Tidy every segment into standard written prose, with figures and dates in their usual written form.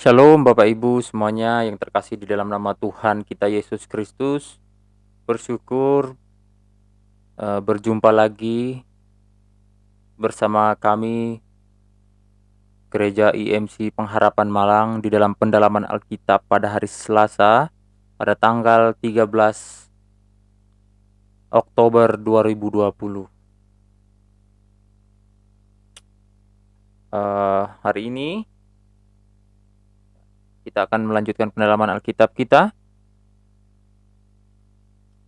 Shalom Bapak Ibu semuanya yang terkasih di dalam nama Tuhan kita Yesus Kristus. Bersyukur berjumpa lagi bersama kami Gereja IMC Pengharapan Malang di dalam pendalaman Alkitab pada hari Selasa pada tanggal 13 Oktober 2020. Hari ini kita akan melanjutkan pendalaman Alkitab kita.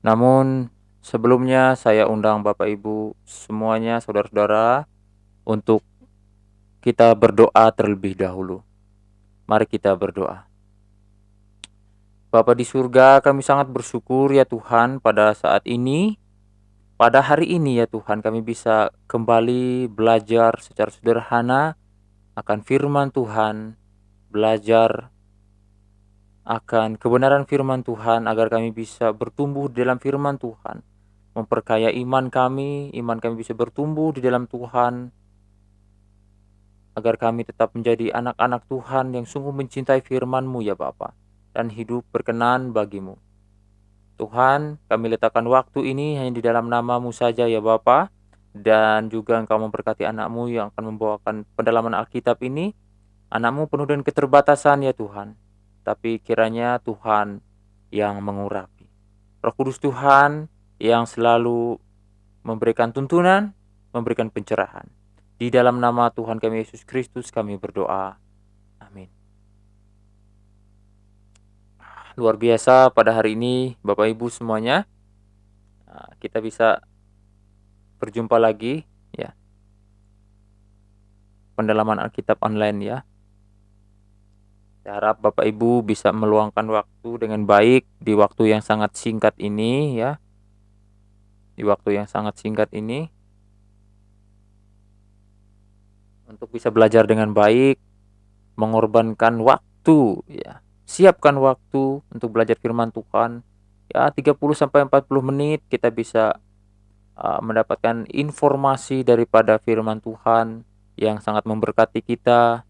Namun sebelumnya saya undang Bapak Ibu semuanya, saudara-saudara, untuk kita berdoa terlebih dahulu. Mari kita berdoa. Bapa di surga, kami sangat bersyukur ya Tuhan pada saat ini, pada hari ini ya Tuhan, kami bisa kembali belajar secara sederhana akan firman Tuhan, belajar akan kebenaran firman Tuhan agar kami bisa bertumbuh di dalam firman Tuhan, memperkaya iman kami bisa bertumbuh di dalam Tuhan, agar kami tetap menjadi anak-anak Tuhan yang sungguh mencintai firman-Mu ya Bapa, dan hidup berkenan bagimu. Tuhan, kami letakkan waktu ini hanya di dalam nama-Mu saja ya Bapa, dan juga Engkau memberkati anak-Mu yang akan membawakan pendalaman Alkitab ini. Anak-Mu penuh dengan keterbatasan ya Tuhan, tapi kiranya Tuhan yang mengurapi. Roh Kudus Tuhan yang selalu memberikan tuntunan, memberikan pencerahan. Di dalam nama Tuhan kami Yesus Kristus kami berdoa. Amin. Luar biasa pada hari ini Bapak Ibu semuanya. Kita bisa berjumpa lagi ya. Pendalaman Alkitab online ya. Saya harap Bapak Ibu bisa meluangkan waktu dengan baik di waktu yang sangat singkat ini ya. Di waktu yang sangat singkat ini untuk bisa belajar dengan baik, mengorbankan waktu ya. Siapkan waktu untuk belajar firman Tuhan. Ya 30 sampai 40 menit kita bisa mendapatkan informasi daripada firman Tuhan yang sangat memberkati kita.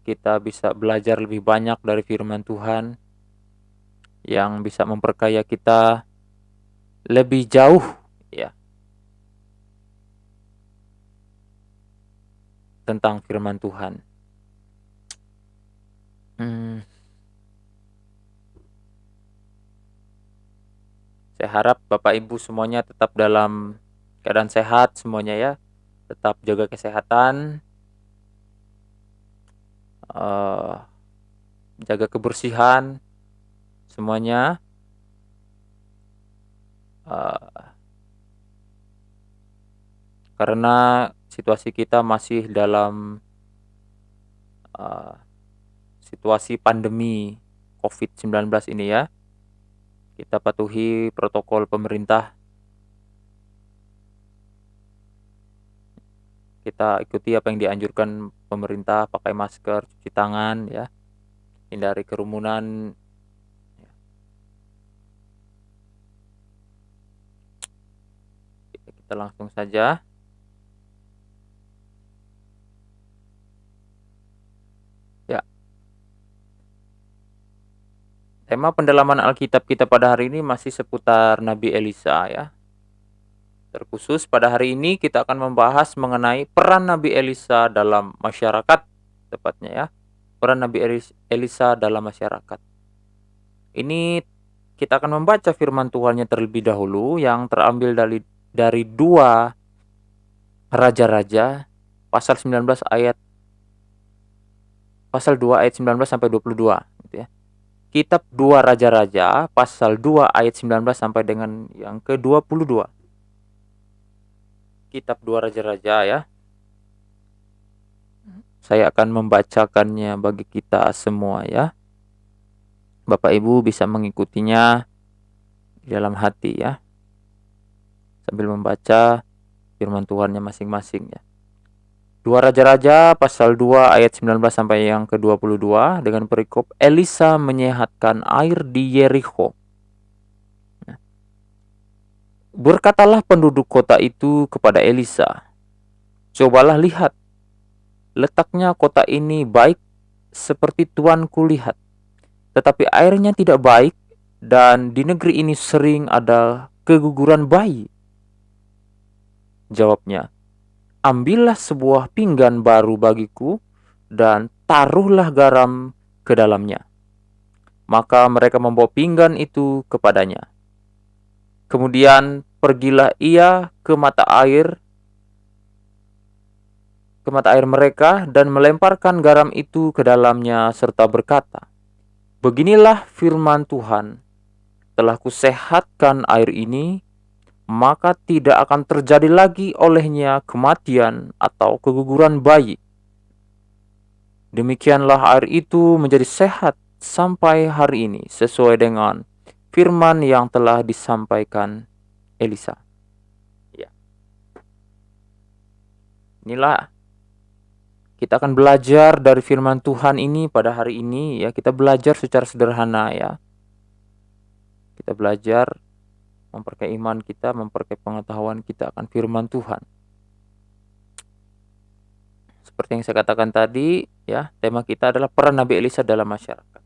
Kita bisa belajar lebih banyak dari firman Tuhan yang bisa memperkaya kita lebih jauh ya tentang firman Tuhan. Saya harap Bapak Ibu semuanya tetap dalam keadaan sehat semuanya ya. Tetap jaga kesehatan, jaga kebersihan semuanya. Karena situasi kita masih dalam situasi pandemi COVID-19 ini ya. Kita patuhi protokol pemerintah. Kita ikuti apa yang dianjurkan pemerintah, pakai masker, cuci tangan ya. Hindari kerumunan. Kita langsung saja. Ya. Tema pendalaman Alkitab kita pada hari ini masih seputar Nabi Elisa ya. Terkhusus pada hari ini kita akan membahas mengenai peran Nabi Elisa dalam masyarakat, tepatnya ya. Peran Nabi Elisa dalam masyarakat. Ini kita akan membaca firman Tuhannya terlebih dahulu yang terambil dari 2 Raja-Raja pasal 2 ayat 19 sampai 22 gitu ya. Kitab 2 Raja-Raja pasal 2 ayat 19 sampai dengan yang ke-22. Kitab 2 Raja-Raja ya. Saya akan membacakannya bagi kita semua ya. Bapak Ibu bisa mengikutinya di dalam hati ya. Sambil membaca firman Tuhannya masing-masing ya. 2 Raja-Raja pasal 2 ayat 19 sampai yang ke-22 dengan perikop Elisa menyehatkan air di Yerikho. Berkatalah penduduk kota itu kepada Elisa, "Cobalah lihat, letaknya kota ini baik seperti tuanku lihat, tetapi airnya tidak baik, dan di negeri ini sering ada keguguran bayi. Jawabnya, ambillah sebuah pinggan baru bagiku, dan taruhlah garam ke dalamnya. Maka mereka membawa pinggan itu kepadanya. Kemudian pergilah ia ke mata air mereka, dan melemparkan garam itu ke dalamnya serta berkata, beginilah firman Tuhan, telah kusehatkan air ini, maka tidak akan terjadi lagi olehnya kematian atau keguguran bayi. Demikianlah air itu menjadi sehat sampai hari ini, sesuai dengan firman yang telah disampaikan Elisa. Ya. Inilah kita akan belajar dari firman Tuhan ini pada hari ini, ya. Kita belajar secara sederhana, ya. Kita belajar memperkaya iman kita, memperkaya pengetahuan kita akan firman Tuhan. Seperti yang saya katakan tadi, ya, tema kita adalah peran Nabi Elisa dalam masyarakat.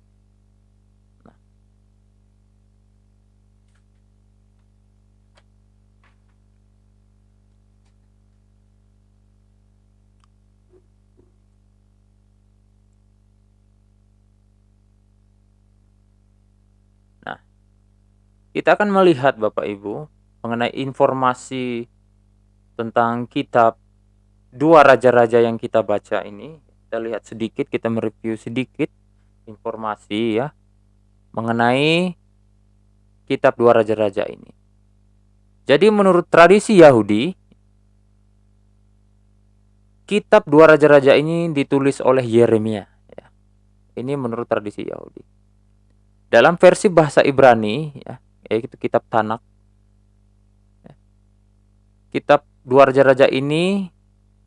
Nah, kita akan melihat Bapak Ibu mengenai informasi tentang kitab dua raja-raja yang kita baca ini. Kita lihat sedikit, kita mereview sedikit informasi, ya, mengenai kitab dua raja-raja ini. Jadi menurut tradisi Yahudi, kitab dua raja-raja ini ditulis oleh Yeremia, ya. Ini menurut tradisi Yahudi. Dalam versi bahasa Ibrani, ya, yaitu kitab Tanakh, ya, kitab dua raja-raja ini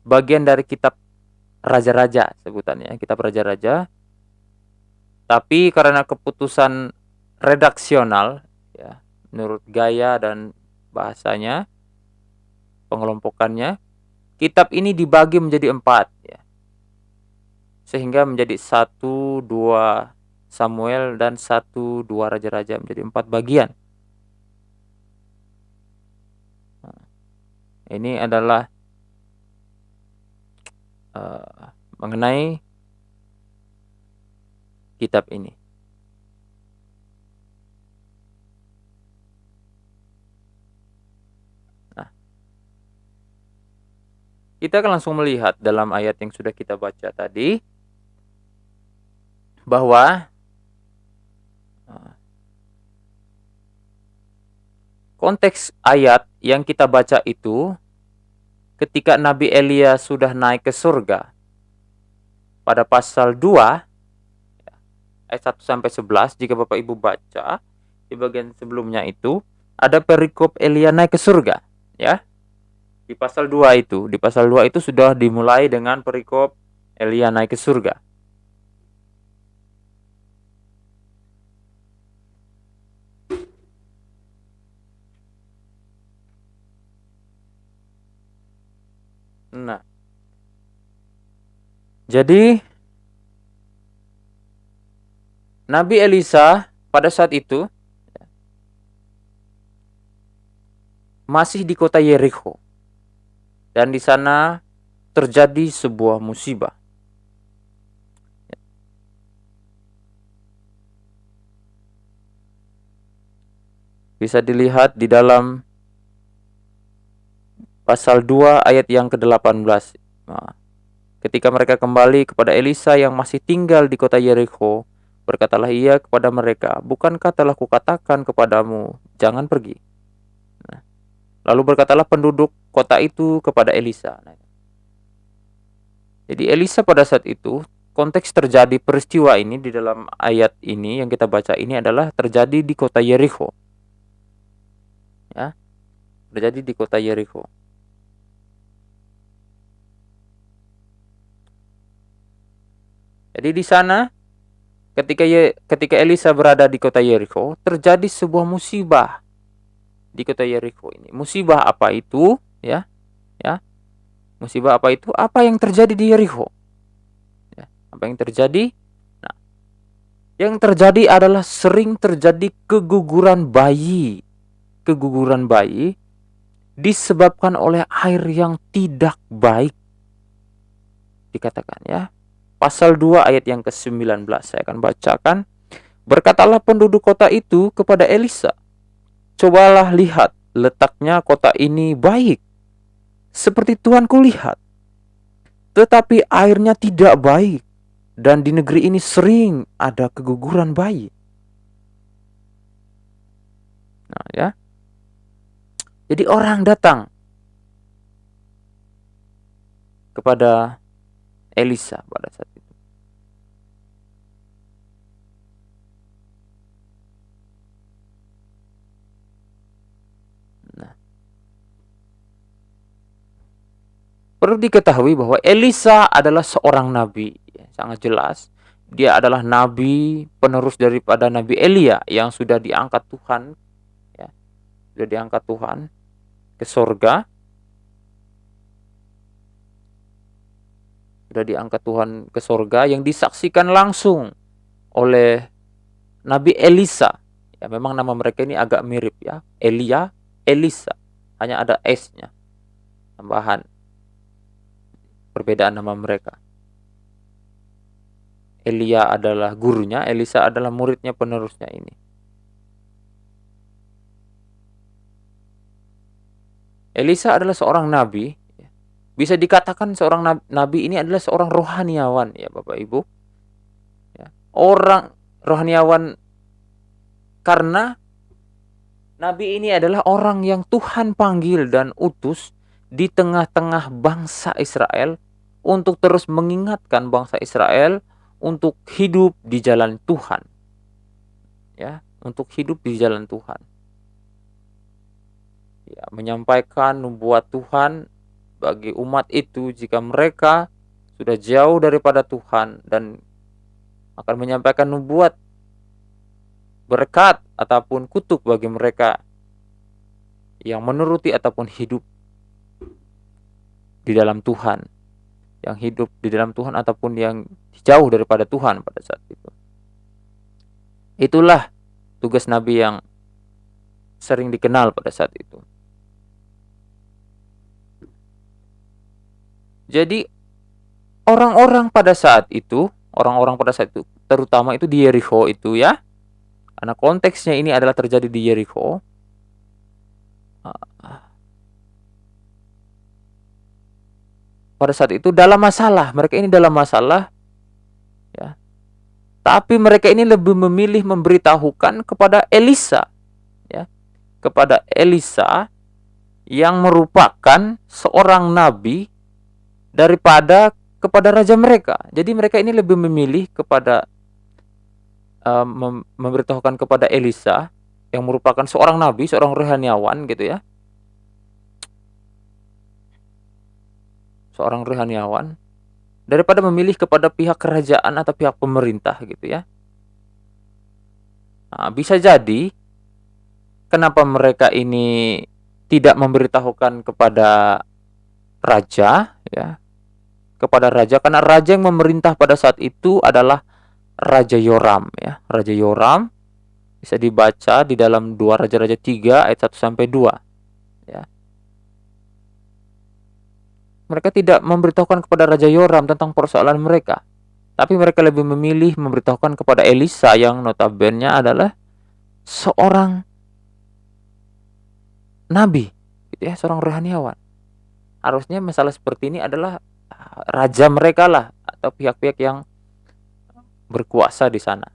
bagian dari kitab raja-raja sebutannya, kitab raja-raja. Tapi karena keputusan redaksional, ya, menurut gaya dan bahasanya, pengelompokannya, kitab ini dibagi menjadi 4, ya. Sehingga menjadi 1, 2 Samuel dan 1, 2 raja-raja, menjadi 4 bagian. Ini adalah mengenai kitab ini. Nah, kita akan langsung melihat dalam ayat yang sudah kita baca tadi, bahwa konteks ayat yang kita baca itu ketika Nabi Elia sudah naik ke surga. Pada pasal 2 ayat 1 sampai 11, jika Bapak Ibu baca di bagian sebelumnya itu ada perikop Elia naik ke surga, ya. Di pasal 2 itu sudah dimulai dengan perikop Elia naik ke surga. Nah, jadi Nabi Elisa pada saat itu masih di kota Yerikho, dan di sana terjadi sebuah musibah. Bisa dilihat di dalam pasal 2 ayat yang ke-18. Nah, ketika mereka kembali kepada Elisa yang masih tinggal di kota Yerikho, berkatalah ia kepada mereka, bukankah telah kukatakan kepadamu, jangan pergi? Nah, lalu berkatalah penduduk kota itu kepada Elisa. Nah, jadi Elisa pada saat itu, konteks terjadi peristiwa ini di dalam ayat ini yang kita baca ini adalah terjadi di kota Yerikho. Ya, terjadi di kota Yerikho. Jadi di sana ketika Elisa berada di kota Yerikho, terjadi sebuah musibah di kota Yerikho ini. Musibah apa itu? Ya, ya. Musibah apa itu? Apa yang terjadi di Yerikho? Ya, apa yang terjadi Yang terjadi adalah sering terjadi keguguran bayi. Keguguran bayi disebabkan oleh air yang tidak baik, dikatakan ya. Pasal 2 ayat yang ke-19 saya akan bacakan. Berkatalah penduduk kota itu kepada Elisa, "Cobalah lihat, letaknya kota ini baik, seperti Tuanku lihat. Tetapi airnya tidak baik, dan di negeri ini sering ada keguguran bayi." Nah ya, jadi orang datang kepada Elisa pada saat itu. Nah, perlu diketahui bahwa Elisa adalah seorang nabi, ya, sangat jelas. Dia adalah nabi penerus daripada Nabi Elia yang sudah diangkat Tuhan, ya, sudah diangkat Tuhan ke sorga, sudah diangkat Tuhan ke sorga yang disaksikan langsung oleh Nabi Elisa. Ya, memang nama mereka ini agak mirip ya, Elia, Elisa, hanya ada S-nya, tambahan, perbedaan nama mereka. Elia adalah gurunya, Elisa adalah muridnya penerusnya ini. Elisa adalah seorang nabi. Bisa dikatakan seorang nabi ini adalah seorang rohaniawan ya Bapak Ibu. Ya. Orang rohaniawan karena nabi ini adalah orang yang Tuhan panggil dan utus di tengah-tengah bangsa Israel untuk terus mengingatkan bangsa Israel untuk hidup di jalan Tuhan. Ya, untuk hidup di jalan Tuhan. Ya, menyampaikan nubuat Tuhan bagi umat itu jika mereka sudah jauh daripada Tuhan, dan akan menyampaikan nubuat berkat ataupun kutuk bagi mereka yang menuruti ataupun hidup di dalam Tuhan, yang hidup di dalam Tuhan ataupun yang jauh daripada Tuhan pada saat itu. Itulah tugas nabi yang sering dikenal pada saat itu. Jadi orang-orang pada saat itu, terutama itu di Yeriko itu ya, karena konteksnya ini adalah terjadi di Yeriko. Pada saat itu dalam masalah, mereka ini dalam masalah ya. Tapi mereka ini lebih memilih memberitahukan kepada Elisa ya, kepada Elisa yang merupakan seorang nabi daripada kepada raja mereka. Jadi mereka ini lebih memilih kepada memberitahukan kepada Elisa yang merupakan seorang nabi, seorang rohaniawan gitu ya. Seorang rohaniawan daripada memilih kepada pihak kerajaan atau pihak pemerintah gitu ya. Nah, bisa jadi kenapa mereka ini tidak memberitahukan kepada raja ya, kepada raja, karena raja yang memerintah pada saat itu adalah Raja Yoram ya. Raja Yoram bisa dibaca di dalam 2 Raja-Raja 3 ayat 1 sampai 2 ya. Mereka tidak memberitahukan kepada Raja Yoram tentang persoalan mereka, tapi mereka lebih memilih memberitahukan kepada Elisa yang notabene adalah seorang nabi gitu ya, seorang rohaniawan. Harusnya masalah seperti ini adalah raja mereka lah atau pihak-pihak yang berkuasa di sana.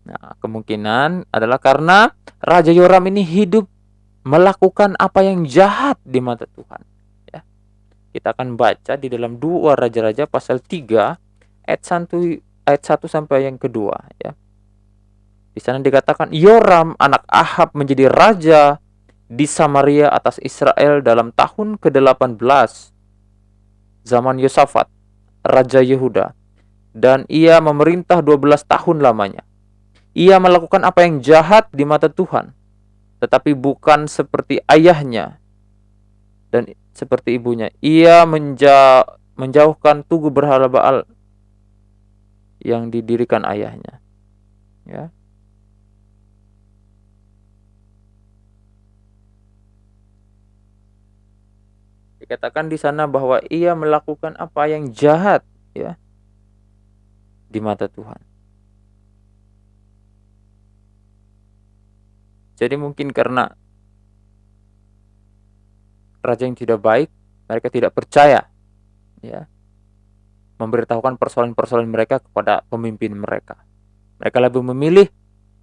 Nah, kemungkinan adalah karena Raja Yoram ini hidup melakukan apa yang jahat di mata Tuhan. Ya. Kita akan baca di dalam 2 Raja-Raja pasal 3 ayat 1 sampai yang kedua ya. Di sana dikatakan Yoram anak Ahab menjadi raja di Samaria atas Israel dalam tahun ke-18 zaman Yosafat, Raja Yehuda, dan ia memerintah 12 tahun lamanya. Ia melakukan apa yang jahat di mata Tuhan, tetapi bukan seperti ayahnya dan seperti ibunya. Ia menjauhkan tugu berhala Baal yang didirikan ayahnya, ya. Dikatakan di sana bahwa ia melakukan apa yang jahat, ya, di mata Tuhan. Jadi mungkin karena raja yang tidak baik, mereka tidak percaya, ya, memberitahukan persoalan-persoalan mereka kepada pemimpin mereka. Mereka lebih memilih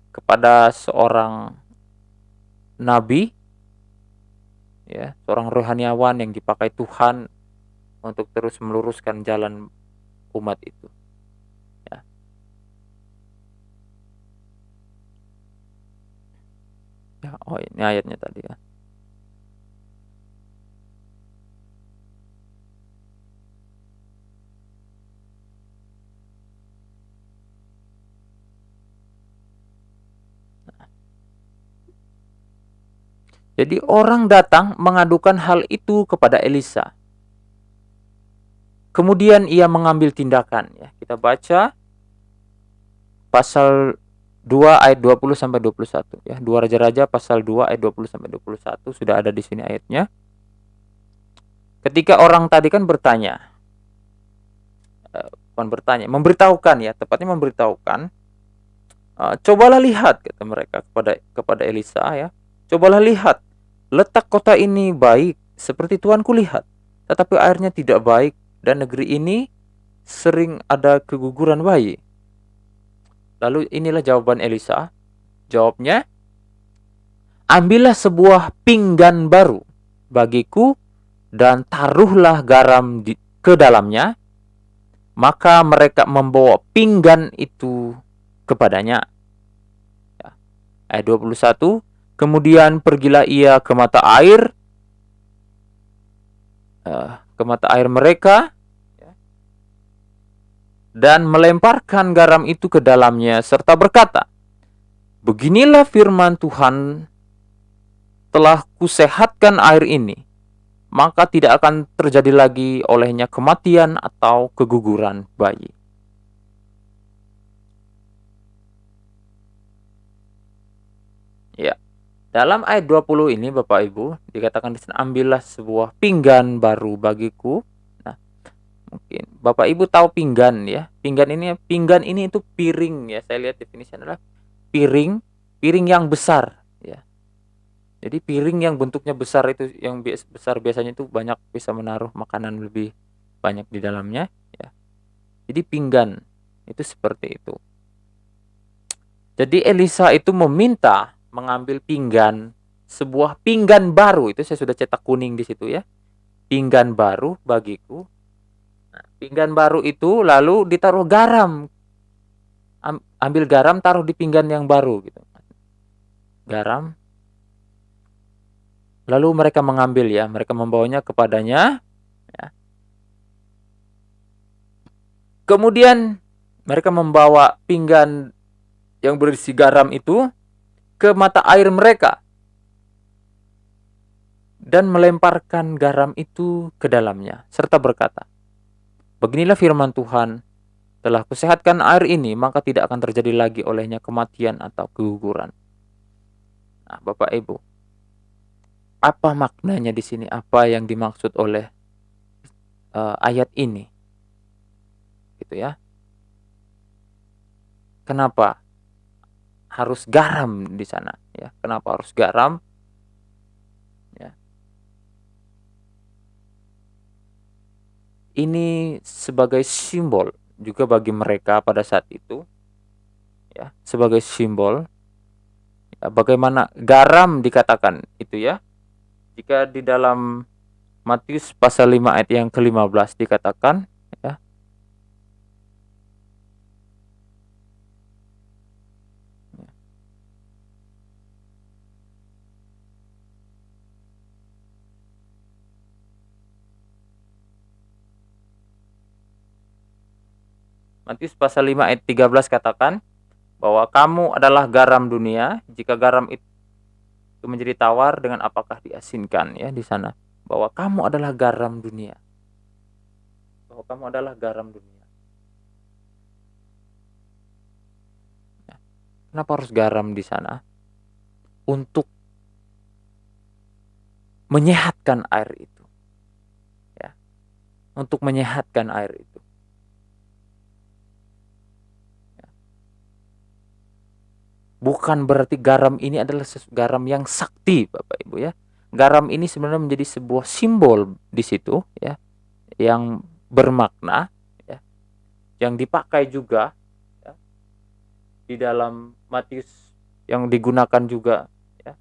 kepada seorang nabi, ya, seorang rohaniawan yang dipakai Tuhan untuk terus meluruskan jalan umat itu, ya. Ya, oh ini ayatnya tadi, ya. Jadi orang datang mengadukan hal itu kepada Elisa. Kemudian ia mengambil tindakan, ya. Kita baca pasal 2 ayat 20 sampai 21, ya. 2 Raja-Raja pasal 2 ayat 20 sampai 21 sudah ada di sini ayatnya. Ketika orang tadi kan bertanya, bukan bertanya, memberitahukan, ya, tepatnya memberitahukan, cobalah lihat, kata mereka kepada Elisa, ya. Cobalah lihat, letak kota ini baik seperti tuanku lihat, tetapi airnya tidak baik dan negeri ini sering ada keguguran bayi. Lalu inilah jawaban Elisa. Jawabnya, ambillah sebuah pinggan baru bagiku dan taruhlah garam ke dalamnya. Maka mereka membawa pinggan itu kepadanya. Ya. Ayat 21, kemudian pergilah ia ke mata air mereka, ya, dan melemparkan garam itu ke dalamnya serta berkata, beginilah firman Tuhan, telah kusehatkan air ini, maka tidak akan terjadi lagi olehnya kematian atau keguguran bayi. Ya. Dalam ayat 20 ini Bapak Ibu dikatakan di sana, ambillah sebuah pinggan baru bagiku. Nah, mungkin Bapak Ibu tahu pinggan, ya. Pinggan ini itu piring, ya. Saya lihat definisinya adalah piring yang besar, ya. Jadi piring yang bentuknya besar itu, yang besar biasanya itu banyak bisa menaruh makanan lebih banyak di dalamnya, ya. Jadi pinggan itu seperti itu. Jadi Elisa itu meminta mengambil sebuah pinggan baru, itu saya sudah cetak kuning di situ, ya. Pinggan baru bagiku. Nah, pinggan baru itu lalu ditaruh garam. Ambil garam, taruh di pinggan yang baru, gitu. Garam. Lalu mereka mengambil, ya, mereka membawanya kepadanya, ya. Kemudian mereka membawa pinggan yang berisi garam itu ke mata air mereka dan melemparkan garam itu ke dalamnya serta berkata, beginilah firman Tuhan, telah kusehatkan air ini, maka tidak akan terjadi lagi olehnya kematian atau keguguran. Nah, Bapak Ibu, apa maknanya di sini? Apa yang dimaksud oleh ayat ini? Gitu, ya. Kenapa harus garam di sana, ya? Kenapa harus garam? Ya. Ini sebagai simbol juga bagi mereka pada saat itu, ya, sebagai simbol, ya, bagaimana garam dikatakan itu, ya. Jika di dalam Matius pasal 5 ayat yang ke-15 dikatakan, ya, Matius pasal 5 ayat 13 katakan bahwa kamu adalah garam dunia, jika garam itu menjadi tawar, dengan apakah diasinkan, ya, di sana. Bahwa kamu adalah garam dunia. Bahwa kamu adalah garam dunia. Kenapa harus garam di sana? Untuk menyehatkan air itu, ya. Untuk menyehatkan air itu. Ya. Bukan berarti garam ini adalah garam yang sakti, Bapak Ibu ya. Garam ini sebenarnya menjadi sebuah simbol di situ ya, yang bermakna ya, yang dipakai juga ya, di dalam Matius, yang digunakan juga ya,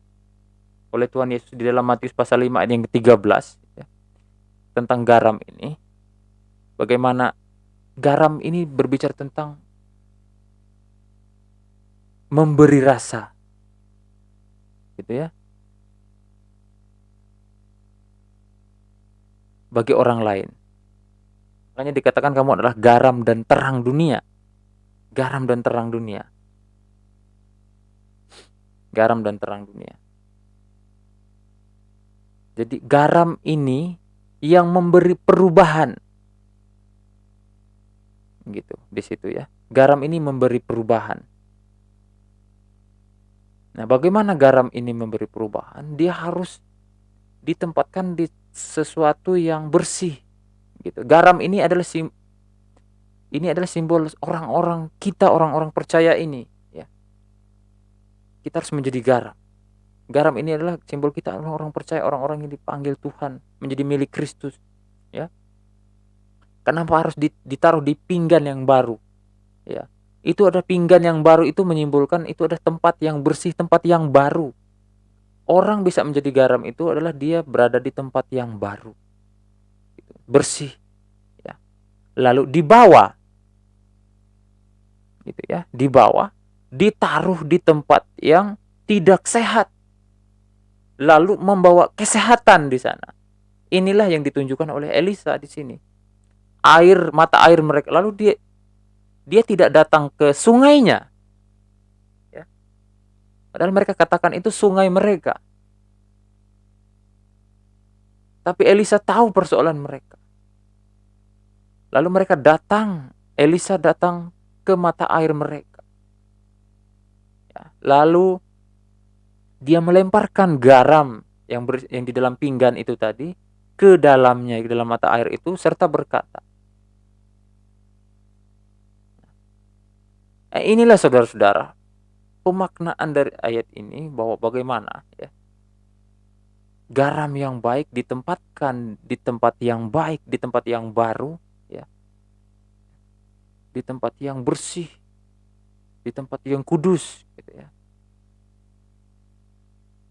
oleh Tuhan Yesus di dalam Matius pasal 5 ayat yang ke-13 ya, tentang garam ini. Bagaimana garam ini berbicara tentang memberi rasa gitu ya, bagi orang lain. Makanya dikatakan kamu adalah garam dan terang dunia. Garam dan terang dunia. Garam dan terang dunia. Jadi garam ini yang memberi perubahan. Gitu, di situ ya. Garam ini memberi perubahan. Nah, bagaimana garam ini memberi perubahan? Dia harus ditempatkan di sesuatu yang bersih. Gitu. Garam ini adalah simbol orang-orang kita, orang-orang percaya ini ya. Kita harus menjadi garam. Garam ini adalah simbol kita, orang-orang percaya, orang-orang yang dipanggil Tuhan menjadi milik Kristus ya. Kenapa harus ditaruh di pinggan yang baru ya? Itu ada pinggan yang baru, itu menyimbolkan itu ada tempat yang bersih, tempat yang baru. Orang bisa menjadi garam itu adalah dia berada di tempat yang baru, bersih ya. Lalu dibawa gitu ya, dibawa, ditaruh di tempat yang tidak sehat, lalu membawa kesehatan di sana. Inilah yang ditunjukkan oleh Elisa di sini. Mata air mereka, lalu dia tidak datang ke sungainya ya. Padahal mereka katakan itu sungai mereka. Tapi Elisa tahu persoalan mereka. Lalu Elisa datang ke mata air mereka. Ya. Lalu dia melemparkan garam yang di dalam pinggan itu tadi ke dalamnya, ke dalam mata air itu, serta berkata, inilah saudara-saudara pemaknaan dari ayat ini, bahwa bagaimana ya, garam yang baik ditempatkan di tempat yang baik, di tempat yang baru ya, di tempat yang bersih, di tempat yang kudus gitu ya.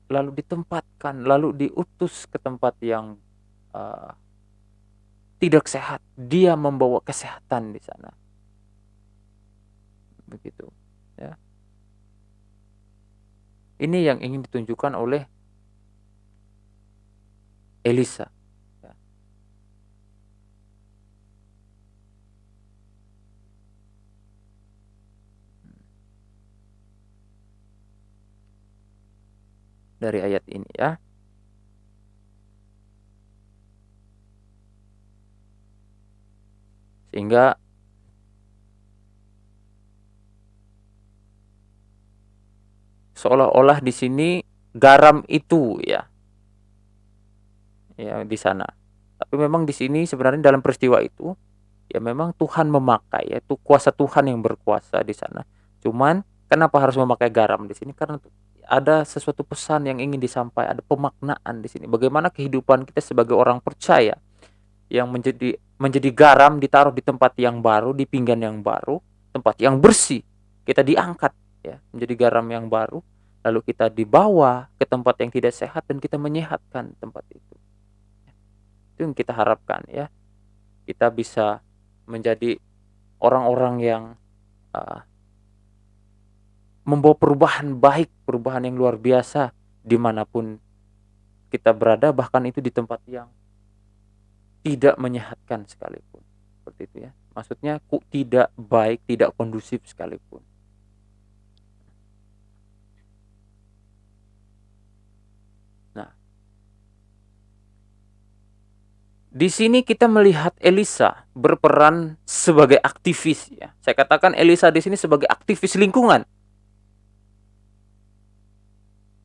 Lalu ditempatkan, lalu diutus ke tempat yang uh, tidak sehat, dia membawa kesehatan di sana. Begitu ya. Ini yang ingin ditunjukkan oleh Elisa ya. Dari ayat ini ya. Sehingga seolah-olah di sini garam itu ya di sana. Tapi memang di sini sebenarnya dalam peristiwa itu ya memang Tuhan memakai, yaitu kuasa Tuhan yang berkuasa di sana. Cuman kenapa harus memakai garam di sini? Karena ada sesuatu pesan yang ingin disampaikan, ada pemaknaan di sini. Bagaimana kehidupan kita sebagai orang percaya yang menjadi garam, ditaruh di tempat yang baru, di pinggan yang baru, tempat yang bersih. Kita diangkat ya menjadi garam yang baru, lalu kita dibawa ke tempat yang tidak sehat dan kita menyehatkan tempat itu. Itu yang kita harapkan ya. Kita bisa menjadi orang-orang yang uh, membawa perubahan baik, perubahan yang luar biasa dimanapun kita berada, bahkan itu di tempat yang tidak menyehatkan sekalipun. Seperti itu ya. Maksudnya tidak baik, tidak kondusif sekalipun. Nah, di sini kita melihat Elisa berperan sebagai aktivis ya. Saya katakan Elisa di sini sebagai aktivis lingkungan.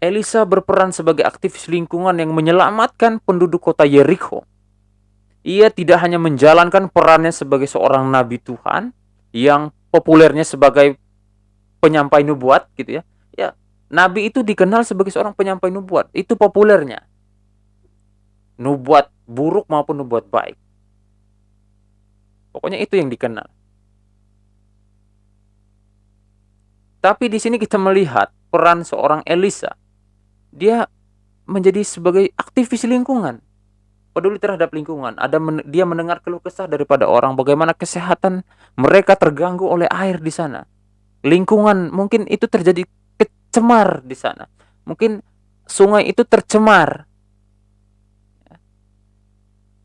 Elisa berperan sebagai aktivis lingkungan yang menyelamatkan penduduk kota Yerikho. Ia tidak hanya menjalankan perannya sebagai seorang nabi Tuhan yang populernya sebagai penyampai nubuat gitu ya. Ya, nabi itu dikenal sebagai seorang penyampai nubuat. Itu populernya. Nubuat buruk maupun nubuat baik. Pokoknya itu yang dikenal. Tapi di sini kita melihat peran seorang Elisa. Dia menjadi sebagai aktivis lingkungan, peduli terhadap lingkungan. Dia mendengar keluh kesah daripada orang bagaimana kesehatan mereka terganggu oleh air di sana. Lingkungan mungkin itu terjadi kecemar di sana. Mungkin sungai itu tercemar.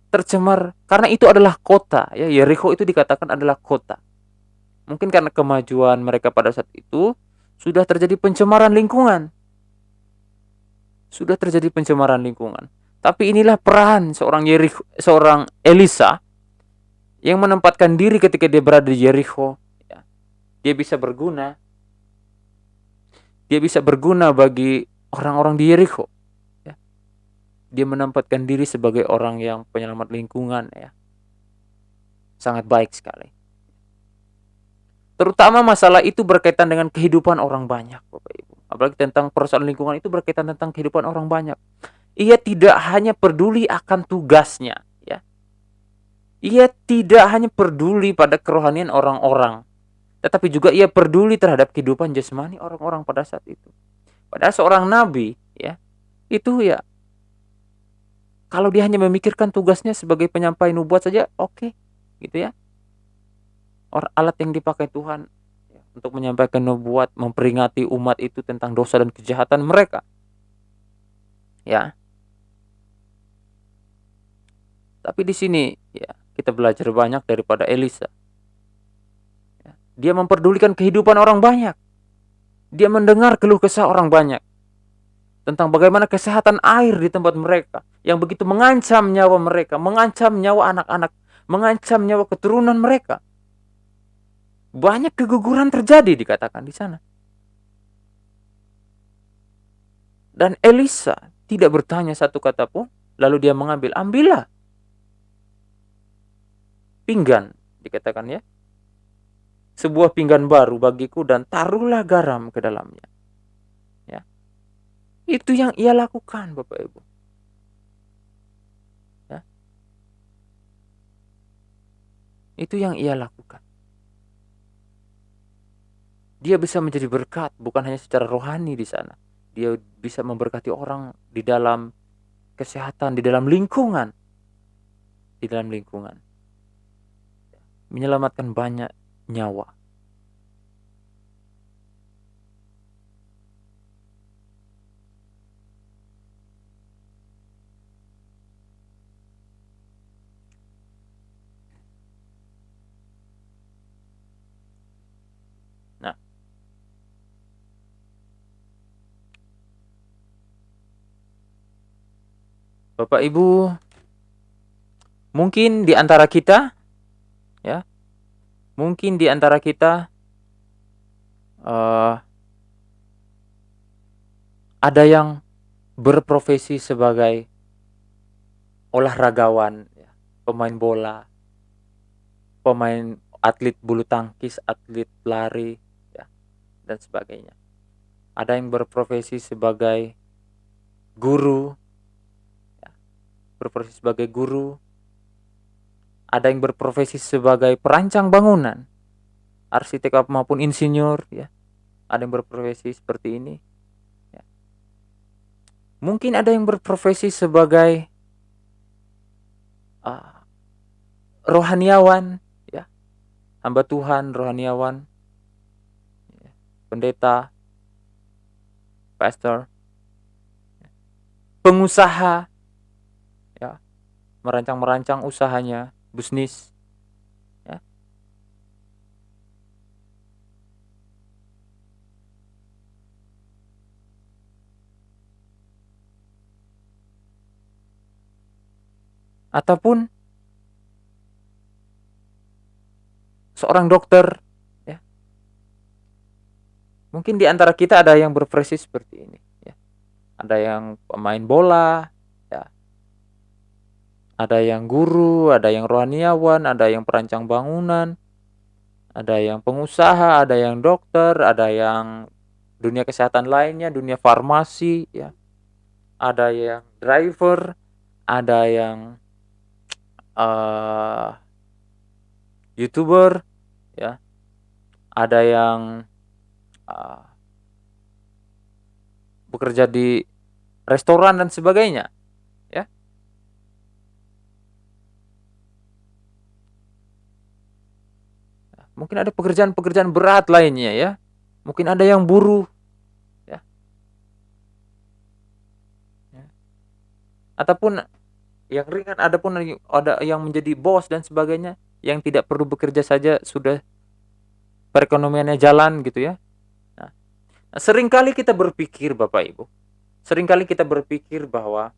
Tercemar karena itu adalah kota ya. Yerikho itu dikatakan adalah kota. Mungkin karena kemajuan mereka pada saat itu sudah terjadi pencemaran lingkungan. Sudah terjadi pencemaran lingkungan. Tapi inilah peran seorang Elisa yang menempatkan diri ketika dia berada di Yerikho. Ya. Dia bisa berguna. Dia bisa berguna bagi orang-orang di Yerikho. Ya. Dia menempatkan diri sebagai orang yang penyelamat lingkungan. Ya. Sangat baik sekali. Terutama masalah itu berkaitan dengan kehidupan orang banyak, Bapak Ibu. Apalagi tentang persoalan lingkungan itu berkaitan tentang kehidupan orang banyak. Ia tidak hanya peduli akan tugasnya, ya. Ia tidak hanya peduli pada kerohanian orang-orang, tetapi juga ia peduli terhadap kehidupan jasmani orang-orang pada saat itu. Padahal seorang nabi, ya, itu ya kalau dia hanya memikirkan tugasnya sebagai penyampai nubuat saja, oke, gitu ya. Alat yang dipakai Tuhan ya, untuk menyampaikan nubuat, memperingati umat itu tentang dosa dan kejahatan mereka. Ya. Tapi di sini ya kita belajar banyak daripada Elisa. Ya. Dia memperdulikan kehidupan orang banyak. Dia mendengar keluh kesah orang banyak tentang bagaimana kesehatan air di tempat mereka yang begitu mengancam nyawa mereka, mengancam nyawa anak-anak, mengancam nyawa keturunan mereka. Banyak keguguran terjadi dikatakan di sana. Dan Elisa tidak bertanya satu kata pun, lalu dia ambillah pinggan, dikatakan ya. Sebuah pinggan baru bagiku dan taruhlah garam ke dalamnya. Ya. Itu yang ia lakukan, Bapak Ibu. Ya. Itu yang ia lakukan. Dia bisa menjadi berkat bukan hanya secara rohani di sana. Dia bisa memberkati orang di dalam kesehatan, di dalam lingkungan. Di dalam lingkungan. Menyelamatkan banyak nyawa. Nah, Bapak Ibu, mungkin di antara kita ya, mungkin di antara kita ada yang berprofesi sebagai olahragawan, ya, pemain bola, pemain atlet bulu tangkis, atlet lari, ya, dan sebagainya. Ada yang berprofesi sebagai guru, ya, berprofesi sebagai guru. Ada yang berprofesi sebagai perancang bangunan, arsitek maupun insinyur, ya. Ada yang berprofesi seperti ini. Ya. Mungkin ada yang berprofesi sebagai rohaniawan, ya, hamba Tuhan, rohaniawan, ya, pendeta, pastor, pengusaha, ya, merancang usahanya, bisnis, ya. Ataupun seorang dokter, ya. Mungkin di antara kita ada yang berprofesi seperti ini, ya. ada yang pemain bola, ya, ada yang guru, ada yang rohaniawan, ada yang perancang bangunan, ada yang pengusaha, ada yang dokter, ada yang dunia kesehatan lainnya, dunia farmasi, ya, ada yang driver, ada yang eh YouTuber, ya, ada yang eh, bekerja di restoran dan sebagainya, ya. Mungkin ada pekerjaan-pekerjaan berat lainnya, ya. Mungkin ada yang buruh, ya, ya. Ataupun yang ringan, ada pun ada yang menjadi bos dan sebagainya, yang tidak perlu bekerja saja sudah perekonomiannya jalan gitu ya. Nah, seringkali kita berpikir Bapak Ibu, seringkali kita berpikir bahwa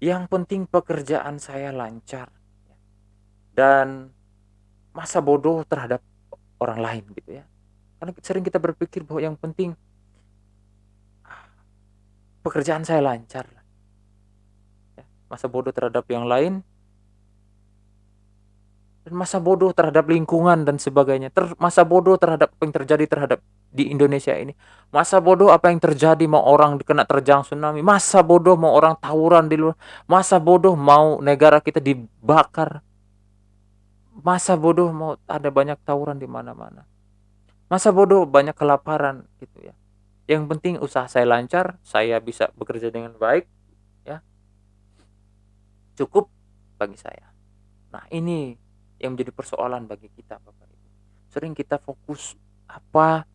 yang penting pekerjaan saya lancar dan masa bodoh terhadap orang lain gitu ya. Karena sering kita berpikir bahwa yang penting pekerjaan saya lancar, ya. Masa bodoh terhadap yang lain dan masa bodoh terhadap lingkungan dan sebagainya. Masa bodoh terhadap apa yang terjadi terhadap di Indonesia ini. Masa bodoh apa yang terjadi, mau orang kena terjang tsunami. Masa bodoh mau orang tawuran di luar. Masa bodoh mau negara kita dibakar. Masa bodoh mau ada banyak tawuran di mana-mana. Masa bodoh banyak kelaparan gitu ya. Yang penting usaha saya lancar, saya bisa bekerja dengan baik, ya, cukup bagi saya. Nah, ini yang menjadi persoalan bagi kita, Bapak Ibu. Sering kita fokus apa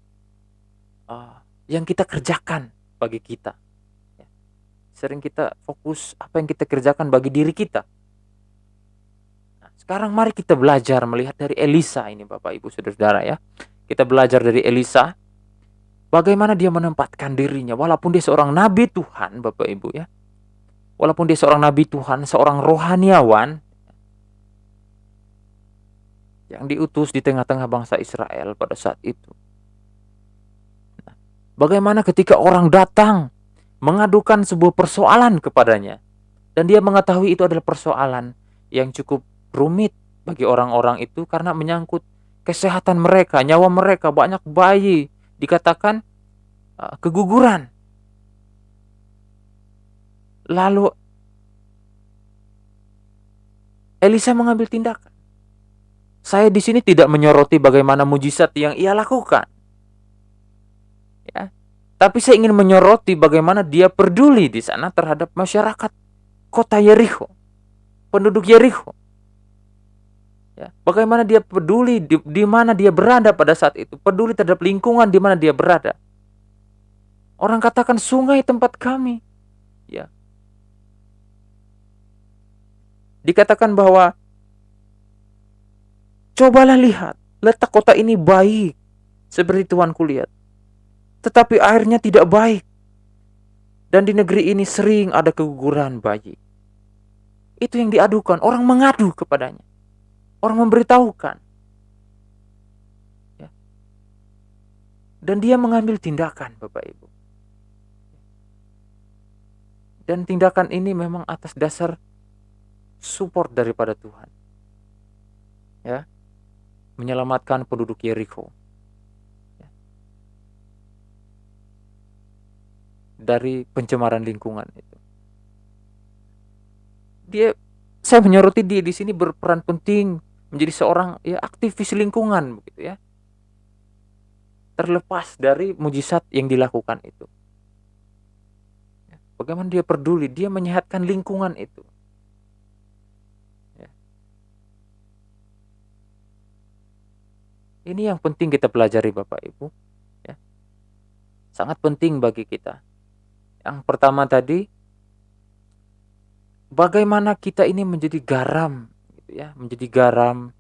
yang kita kerjakan bagi kita. Ya. Sering kita fokus apa yang kita kerjakan bagi diri kita. Nah, sekarang mari kita belajar melihat dari Elisa ini, Bapak Ibu Saudara ya. Kita belajar dari Elisa bagaimana dia menempatkan dirinya walaupun dia seorang nabi Tuhan, Bapak Ibu ya. Walaupun dia seorang nabi Tuhan, seorang rohaniawan yang diutus di tengah-tengah bangsa Israel pada saat itu. Bagaimana ketika orang datang mengadukan sebuah persoalan kepadanya dan dia mengetahui itu adalah persoalan yang cukup rumit bagi orang-orang itu karena menyangkut kesehatan mereka, nyawa mereka, banyak bayi dikatakan keguguran. Lalu Elisa mengambil tindakan. Saya di sini tidak menyoroti bagaimana mujizat yang ia lakukan, ya. Tapi saya ingin menyoroti bagaimana dia peduli di sana terhadap masyarakat kota Yerikho, penduduk Yerikho. Ya, bagaimana dia peduli di mana dia berada pada saat itu, peduli terhadap lingkungan di mana dia berada. Orang katakan sungai tempat kami, ya. Dikatakan bahwa cobalah lihat, letak kota ini baik seperti Tuhan kulihat, tetapi airnya tidak baik. Dan di negeri ini sering ada keguguran bayi. Itu yang diadukan, orang mengadu kepadanya. Orang memberitahukan. Ya. Dan dia mengambil tindakan, Bapak Ibu. Dan tindakan ini memang atas dasar support daripada Tuhan. Ya. Menyelamatkan penduduk Yerikho. Ya. Dari pencemaran lingkungan itu. Saya menyoroti dia di sini berperan penting menjadi seorang ya aktivis lingkungan begitu ya. Terlepas dari mujizat yang dilakukan itu. Bagaimana dia peduli, dia menyehatkan lingkungan itu. Ya. Ini yang penting kita pelajari Bapak Ibu. Ya. Sangat penting bagi kita. Yang pertama tadi, bagaimana kita ini menjadi garam, gitu ya, menjadi garam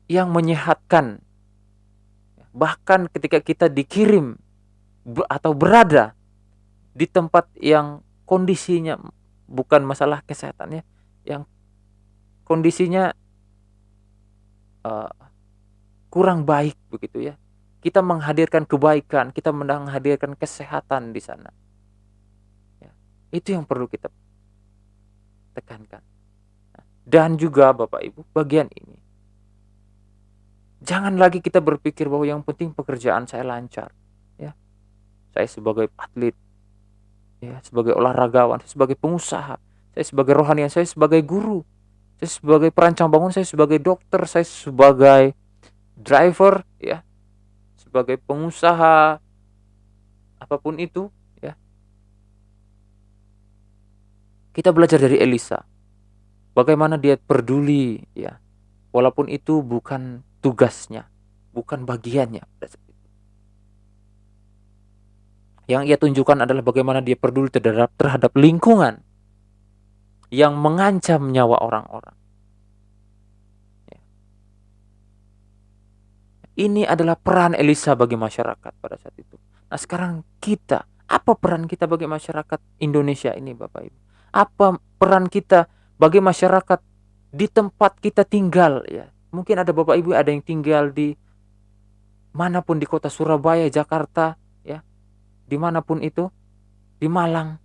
yang menyehatkan. Bahkan ketika kita dikirim atau berada di tempat yang kondisinya bukan masalah kesehatannya, yang kondisinya uh, kurang baik begitu ya. Kita menghadirkan kebaikan, kita menghadirkan kesehatan di sana. Itu yang perlu kita tekankan. Dan juga Bapak Ibu, bagian ini, jangan lagi kita berpikir bahwa yang penting pekerjaan saya lancar, ya. Saya sebagai atlet, ya, sebagai olahragawan, saya sebagai pengusaha, saya sebagai rohanian, saya sebagai guru, saya sebagai perancang bangun, saya sebagai dokter, saya sebagai driver, ya, sebagai pengusaha, apapun itu, ya. Kita belajar dari Elisa, bagaimana dia peduli, ya, walaupun itu bukan tugasnya, bukan bagiannya pada saat itu. Yang ia tunjukkan adalah bagaimana dia peduli terhadap lingkungan yang mengancam nyawa orang-orang. Ya. Ini adalah peran Elisa bagi masyarakat pada saat itu. Nah, sekarang kita, apa peran kita bagi masyarakat Indonesia ini, Bapak Ibu? Apa peran kita bagi masyarakat di tempat kita tinggal, ya? Mungkin ada Bapak Ibu ada yang tinggal di manapun, di kota Surabaya, Jakarta, ya, dimanapun itu, di Malang.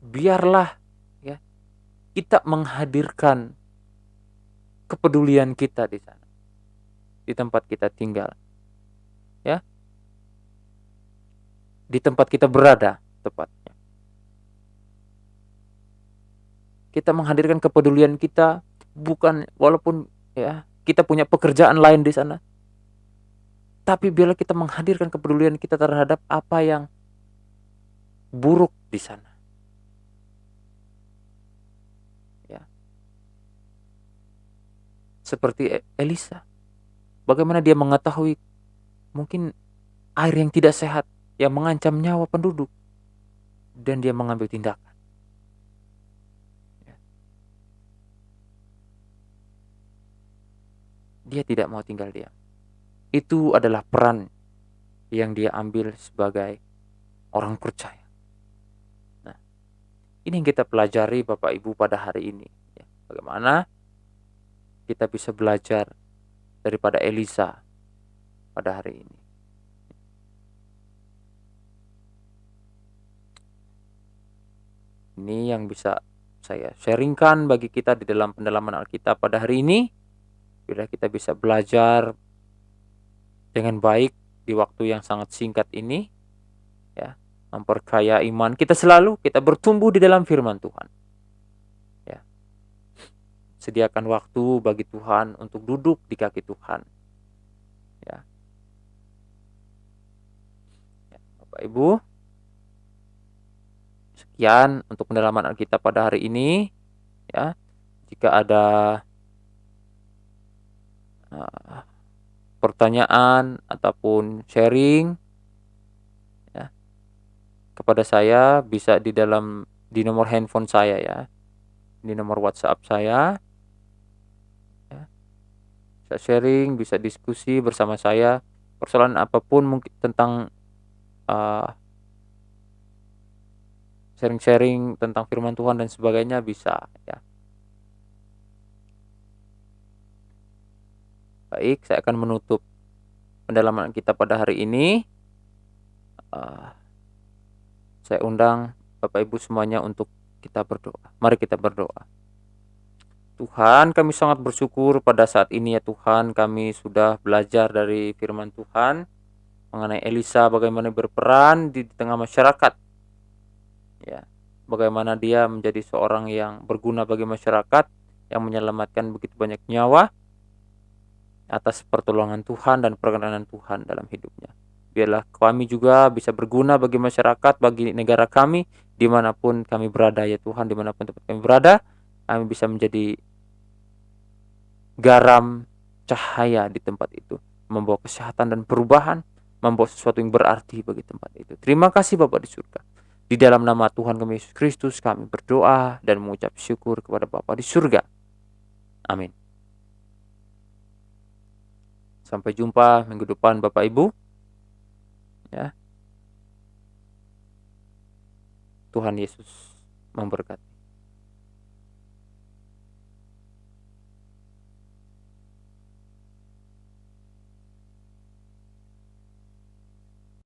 Biarlah, ya, kita menghadirkan kepedulian kita di sana, di tempat kita tinggal, ya, di tempat kita berada tepatnya. Kita menghadirkan kepedulian kita, bukan walaupun, ya, kita punya pekerjaan lain di sana, tapi biarlah kita menghadirkan kepedulian kita terhadap apa yang buruk di sana, ya. Seperti Elisa, bagaimana dia mengetahui mungkin air yang tidak sehat yang mengancam nyawa penduduk, dan dia mengambil tindakan, ya. Dia tidak mau tinggal diam. Itu adalah peran yang dia ambil sebagai orang percaya. Nah, ini yang kita pelajari Bapak Ibu pada hari ini, ya. Bagaimana kita bisa belajar daripada Elisa pada hari ini. Ini yang bisa saya sharingkan bagi kita di dalam pendalaman Alkitab pada hari ini. Bila kita bisa belajar dengan baik di waktu yang sangat singkat ini, ya, memperkaya iman kita selalu, kita bertumbuh di dalam firman Tuhan, ya. Sediakan waktu bagi Tuhan untuk duduk di kaki Tuhan, ya. Ya, Bapak Ibu, sekian untuk pendalaman Alkitab pada hari ini, ya. Jika ada pertanyaan ataupun sharing, ya, kepada saya bisa di nomor handphone saya, ya, di nomor WhatsApp saya, ya. Bisa sharing, bisa diskusi bersama saya, persoalan apapun mungkin tentang sharing-sharing tentang firman Tuhan dan sebagainya bisa, ya. Baik, saya akan menutup pendalaman kita pada hari ini. Saya undang Bapak Ibu semuanya untuk kita berdoa. Mari kita berdoa. Tuhan, kami sangat bersyukur pada saat ini, ya Tuhan, kami sudah belajar dari firman Tuhan mengenai Elisa, bagaimana berperan di tengah masyarakat, ya. Bagaimana dia menjadi seorang yang berguna bagi masyarakat, yang menyelamatkan begitu banyak nyawa atas pertolongan Tuhan dan perkenanan Tuhan dalam hidupnya. Biarlah kami juga bisa berguna bagi masyarakat, bagi negara kami, dimanapun kami berada, ya Tuhan, dimanapun tempat kami berada, kami bisa menjadi garam, cahaya di tempat itu, membawa kesehatan dan perubahan, membawa sesuatu yang berarti bagi tempat itu. Terima kasih Bapa di surga. Di dalam nama Tuhan kami Yesus Kristus kami berdoa dan mengucap syukur kepada Bapa di surga. Amin. Sampai jumpa minggu depan Bapak Ibu, ya. Tuhan Yesus memberkati.